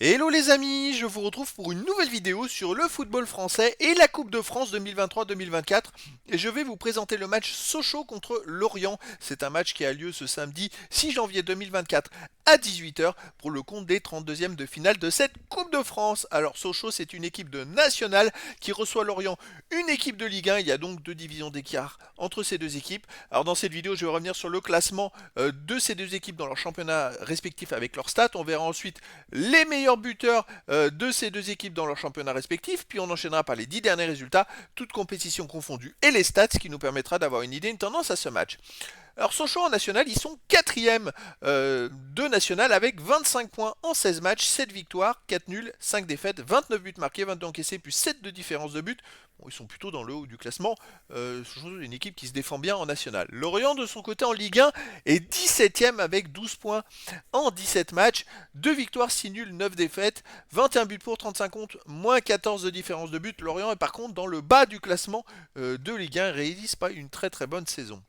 Hello les amis, je vous retrouve pour une nouvelle vidéo sur le football français et la Coupe de France 2023-2024 et je vais vous présenter le match Sochaux contre Lorient. C'est un match qui a lieu ce samedi 6 janvier 2024 à 18h pour le compte des 32e de finale de cette Coupe de France. Alors Sochaux, c'est une équipe de nationale qui reçoit Lorient, une équipe de Ligue 1. Il y a donc deux divisions d'écart entre ces deux équipes. Alors dans cette vidéo, je vais revenir sur le classement de ces deux équipes dans leur championnat respectif avec leurs stats. On verra ensuite les meilleurs buteurs de ces deux équipes dans leur championnat respectif, puis on enchaînera par les 10 derniers résultats, toutes compétitions confondues, et les stats, ce qui nous permettra d'avoir une idée, une tendance à ce match. Alors Sochaux en national, ils sont quatrième de national avec 25 points en 16 matchs, 7 victoires, 4 nuls, 5 défaites, 29 buts marqués, 22 encaissés, plus 7 de différence de but. Bon, ils sont plutôt dans le haut du classement. Sochaux est une équipe qui se défend bien en national. Lorient de son côté en Ligue 1 est 17ème avec 12 points en 17 matchs, 2 victoires, 6 nuls, 9 défaites, 21 buts pour, 35 contre, moins 14 de différence de but. Lorient est par contre dans le bas du classement de Ligue 1 et réalise pas une très très bonne saison.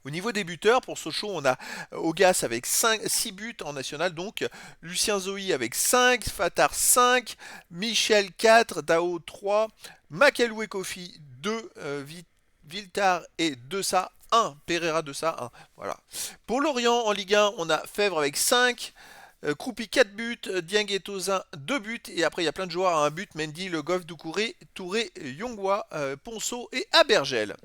Au niveau des buteurs, pour Sochaux, on a Augas avec 6 buts en national, donc Lucien Zoï avec 5, Fatar 5, Michel 4, Dao 3, Makelou et Kofi 2, Viltar et Dessa 1, Pereira Dessa 1. Voilà. Pour Lorient, en Ligue 1, on a Fèvre avec 5, Kroupi 4 buts, Dieng et Tozin 2 buts, et après il y a plein de joueurs à un but, Mendy, Le Goff, Doucouré, Touré, Yongwa, Ponceau et Abergel.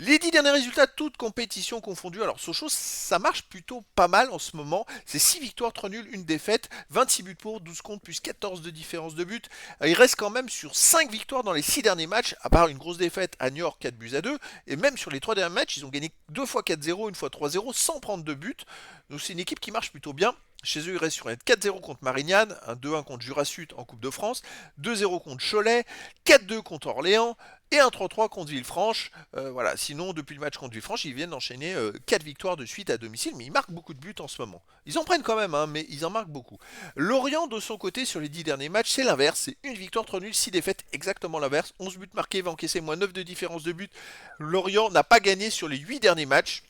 Les 10 derniers résultats, toutes compétitions confondues. Alors Sochaux, ça marche plutôt pas mal en ce moment. C'est 6 victoires, 3 nuls, 1 défaite, 26 buts pour, 12 contre, plus 14 de différence de but. Il reste quand même sur 5 victoires dans les 6 derniers matchs, à part une grosse défaite à Niort, 4 buts à 2. Et même sur les 3 derniers matchs, ils ont gagné 2 fois 4-0, une fois 3-0, sans prendre de but. Donc c'est une équipe qui marche plutôt bien. Chez eux, il reste sur un 4-0 contre Marignane, un 2-1 contre Jura Sud en Coupe de France, 2-0 contre Cholet, 4-2 contre Orléans et un 3-3 contre Villefranche. Voilà. Sinon, depuis le match contre Villefranche, ils viennent d'enchaîner 4 victoires de suite à domicile, mais ils marquent beaucoup de buts en ce moment. Ils en prennent quand même, hein, mais ils en marquent beaucoup. Lorient, de son côté, sur les 10 derniers matchs, c'est l'inverse. C'est une victoire, 3 nuls, 6 défaites, exactement l'inverse. 11 buts marqués, va encaisser moins 9 de différence de but. Lorient n'a pas gagné sur les 8 derniers matchs.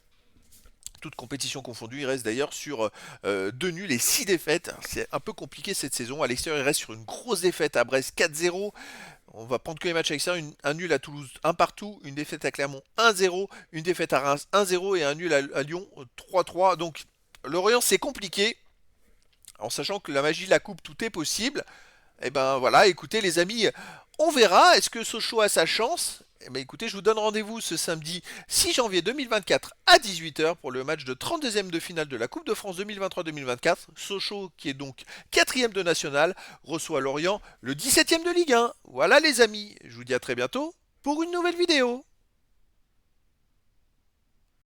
Toute compétition confondue, il reste d'ailleurs sur 2 nuls et 6 défaites. C'est un peu compliqué cette saison. À l'extérieur, il reste sur une grosse défaite à Brest 4-0. On va prendre que les matchs à l'extérieur. Un nul à Toulouse 1 partout, une défaite à Clermont 1-0, une défaite à Reims 1-0 et un nul à Lyon 3-3. Donc Lorient, c'est compliqué. En sachant que la magie de la coupe, tout est possible. Et ben voilà, écoutez les amis, on verra. Est-ce que Sochaux a sa chance? Eh ben écoutez, je vous donne rendez-vous ce samedi 6 janvier 2024 à 18h pour le match de 32e de finale de la Coupe de France 2023-2024. Sochaux, qui est donc 4e de national, reçoit Lorient, le 17e de Ligue 1. Voilà les amis, je vous dis à très bientôt pour une nouvelle vidéo.